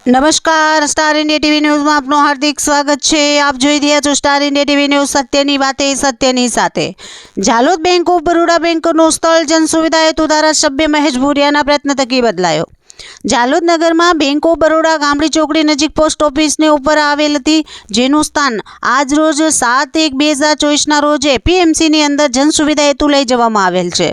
નમસ્કાર, star India TV ન્યૂઝમાં આપનું હાર્દિક સ્વાગત છે। આપ જોઈ રહ્યા છો સ્ટાર ઇન્ડિયા ટીવી ન્યૂઝ, સત્યની વાતે સત્યની સાથે। ઝાલોદ બેંક ઓફ બરોડા બેંકનું સ્થળ જનસુવિધા હેતુ ધારાસભ્ય મહેશ ભુરિયાના પ્રયત્ન થકી બદલાયો। ઝાલોદ નગરમાં બેંક ઓફ બરોડા ગામડી ચોકડી નજીક પોસ્ટ ઓફિસની ઉપર આવેલ હતી, જેનું સ્થાન આજ રોજ 7/1/2024ના રોજ એપીએમસીની અંદર જનસુવિધા હેતુ લઈ જવામાં આવેલ છે।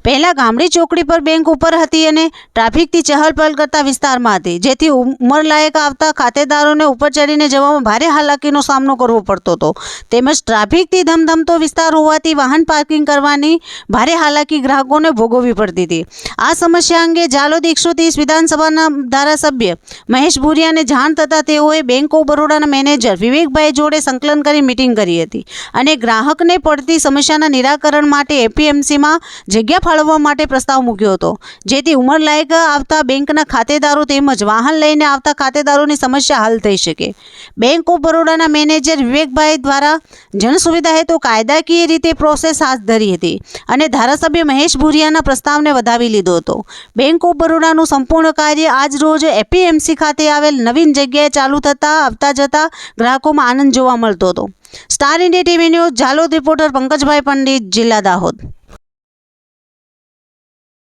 પહેલા ગામડી ચોકડી પર બેંક ઉપર હતી અને ટ્રાફિકથી ચહલપહલ કરતા વિસ્તારમાં હતી, જેથી ઉંમરલાયક આવતા ખાતેદારોને ઉપર ચડીને જવામાં ભારે હાલાકીનો સામનો કરવો પડતો હતો। તેમજ ટ્રાફિકથી ધમધમતો વિસ્તાર હોવાથી વાહન પાર્કિંગ કરવાની ભારે હાલાકી ગ્રાહકોને ભોગવવી પડતી હતી। આ સમસ્યા અંગે ઝાલોદ 130 વિધાનસભાના ધારાસભ્ય મહેશ ભુરિયાને જાણ થતાં તેઓએ બેંક ઓફ બરોડાના મેનેજર વિવેકભાઈ જોડે સંકલન કરી મીટિંગ કરી હતી અને ગ્રાહકને પડતી સમસ્યાના નિરાકરણ માટે એપીએમસીમાં જગ્યા ફાળવવા માટે પ્રસ્તાવ મૂક્યો હતો, જેથી ઉંમરલાયક આવતા બેંકના ખાતેદારો તેમજ વાહન લઈને આવતા ખાતેદારોની સમસ્યા હલ થઈ શકે। બેંક ઓફ બરોડાના મેનેજર વિવેકભાઈ દ્વારા જનસુવિધા હેતુ કાયદાકીય રીતે પ્રોસેસ હાથ ધરી હતી અને ધારાસભ્ય મહેશ ભુરિયાના પ્રસ્તાવને વધાવી લીધો હતો। બેંક ઓફ બરોડાનું સંપૂર્ણ કાર્ય આજ રોજ એપીએમસી ખાતે આવેલ નવીન જગ્યાએ ચાલુ થતાં આવતા જતા ગ્રાહકોમાં આનંદ જોવા મળતો હતો। Star India TV news Jhalod reporter Pankajbhai Pandit, જિલ્લા દાહોદ।